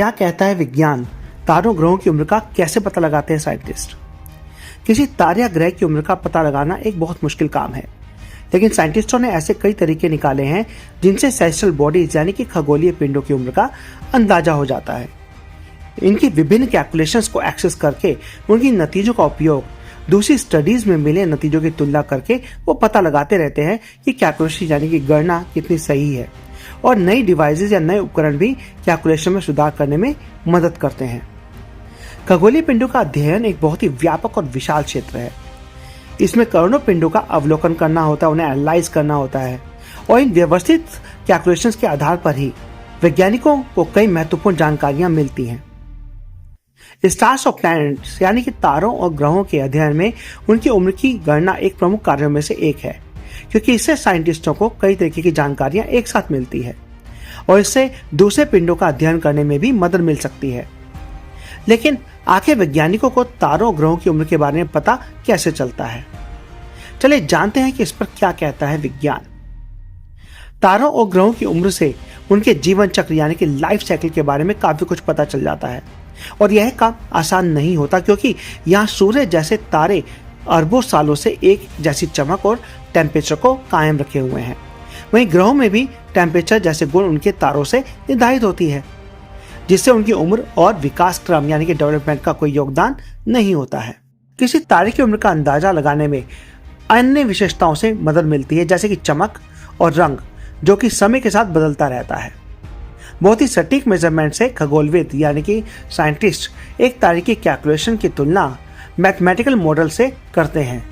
क्या कहता है विज्ञान? तारों ग्रहों की उम्र का कैसे पता लगाते हैं साइंटिस्ट? किसी तारे या ग्रह की उम्र का पता लगाना एक बहुत मुश्किल काम है, लेकिन साइंटिस्टों ने ऐसे कई तरीके निकाले हैं जिनसे सेलेस्टियल बॉडीज यानी कि खगोलीय पिंडों की उम्र का अंदाजा हो जाता है। इनकी विभिन्न कैलकुलेशंस को एक्सेस करके उनकी नतीजों का उपयोग दूसरी स्टडीज में मिले नतीजों की तुलना करके वो पता लगाते रहते हैं कि कैलकुलेशन यानी कि गणना कितनी सही है, और नई डिवाइसेस या नए उपकरण भी कैलकुलेशन में सुधार करने में मदद करते हैं। खगोलीय पिंडों का अध्ययन एक बहुत ही व्यापक और विशाल क्षेत्र है। इसमें करोड़ों पिंडों का अवलोकन करना होता है, उन्हें एनालाइज करना होता है, और इन व्यवस्थित कैलकुलेशंस के आधार पर ही वैज्ञानिकों को कई महत्वपूर्ण जानकारियां मिलती हैं। स्टार्स और प्लैनेट्स यानी कि तारों और ग्रहों के अध्ययन में उनकी उम्र की गणना एक प्रमुख कार्यों में से एक है, क्योंकि इससे साइंटिस्टों को कई तरीके की जानकारियां एक साथ मिलती है और इससे दूसरे पिंडों का अध्ययन करने में भी मदद मिल सकती है। लेकिन आखिर वैज्ञानिकों को तारों और ग्रहों की उम्र के बारे में पता कैसे चलता है? चलिए जानते हैं कि इस पर क्या कहता है विज्ञान। तारों और ग्रहों की उम्र से उनके जीवन चक्र यानी कि लाइफ साइकिल के बारे में काफी कुछ पता चल जाता है, और यह काम आसान नहीं होता, क्योंकि यहाँ सूर्य जैसे तारे अरबों सालों से एक जैसी चमक और टेम्परेचर को कायम रखे हुए हैं। वहीं ग्रहों में भी टेम्परेचर जैसे गुण उनके तारों से निर्धारित होती है, जिससे उनकी उम्र और विकास क्रम यानी कि डेवलपमेंट का कोई योगदान नहीं होता है। किसी तारे की उम्र का अंदाजा लगाने में अन्य विशेषताओं से मदद मिलती है, जैसे कि चमक और रंग, जो कि समय के साथ बदलता रहता है। बहुत ही सटीक मेजरमेंट से खगोलविद यानी कि साइंटिस्ट एक तारे की कैलकुलेशन की तुलना मैथमेटिकल मॉडल से करते हैं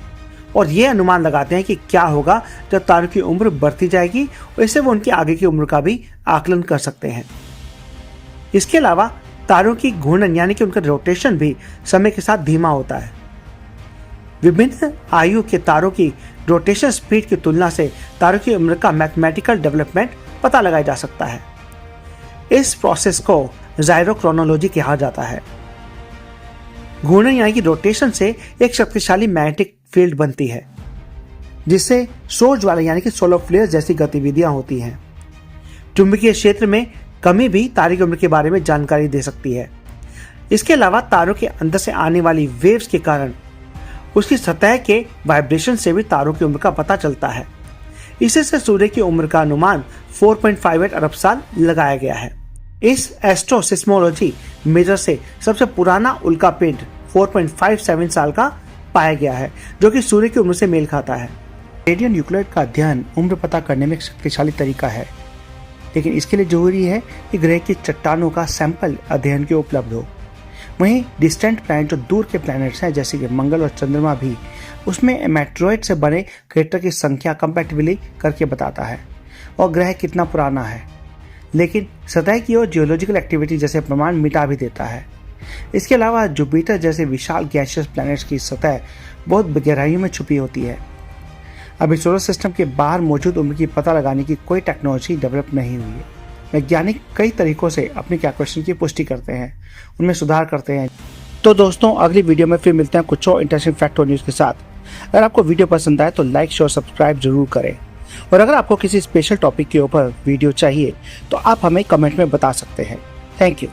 और ये अनुमान लगाते हैं कि क्या होगा जब तारों की उम्र बढ़ती जाएगी, और इससे वो उनकी आगे की उम्र का भी आकलन कर सकते हैं। इसके अलावा तारों की घूर्णन यानी कि उनका रोटेशन भी समय के साथ धीमा होता है। विभिन्न आयु के तारों की रोटेशन स्पीड की तुलना से तारों की उम्र का मैथमेटिकल डेवलपमेंट पता लगाया जा सकता है। इस प्रोसेस को जायरोक्रोनोलॉजी कहा जाता है। घूर्णन यानी कि रोटेशन से एक शक्तिशाली मैग्नेटिक फील्ड बनती है, जिससे सौर ज्वाला यानी कि सोलर फ्लेयर जैसी गतिविधियां होती हैं। चुंबकीय क्षेत्र में कमी भी तारे की उम्र के बारे में जानकारी दे सकती है। इसके अलावा तारों के अंदर से आने वाली वेव्स के कारण उसकी सतह के वाइब्रेशन से भी तारों की उम्र का पता चलता है। इससे सूर्य की उम्र का अनुमान 4.58 अरब साल लगाया गया है। इस एस्ट्रोसिस्मोलॉजी मेजर से सबसे पुराना उल्का पिंड 4.57 साल का पाया गया है, जो कि सूर्य की उम्र से मेल खाता है। रेडियो न्यूक्लियर का अध्ययन उम्र पता करने में एक शक्तिशाली तरीका है, लेकिन इसके लिए जरूरी है कि ग्रह की चट्टानों का सैंपल अध्ययन के उपलब्ध हो। वहीं डिस्टेंट प्लैनेट जो दूर के प्लैनेट्स हैं जैसे कि मंगल और चंद्रमा भी, उसमें मेट्रॉइड से बने क्रेटर की संख्या कंपैटिबली करके बताता है और ग्रह कितना पुराना है, लेकिन सतह की और जियोलॉजिकल एक्टिविटी जैसे प्रमाण मिटा भी देता है। इसके अलावा जुपिटर जैसे विशाल गैसियस प्लैनेट्स की सतह बहुत गहराइयों में छुपी होती है। अभी सोलर सिस्टम के बाहर मौजूद उम्र की पता लगाने की कोई टेक्नोलॉजी डेवलप नहीं हुई है। वैज्ञानिक कई तरीकों से अपनी कैलकुलेशन की पुष्टि करते हैं, उनमें सुधार करते हैं। तो दोस्तों, अगली वीडियो में फिर मिलते हैं कुछ और इंटरेस्टिंग फैक्ट और न्यूज़ के साथ। अगर आपको वीडियो पसंद आए तो लाइक शेयर सब्सक्राइब जरूर करें, और अगर आपको किसी स्पेशल टॉपिक के ऊपर वीडियो चाहिए तो आप हमें कमेंट में बता सकते हैं। Thank you.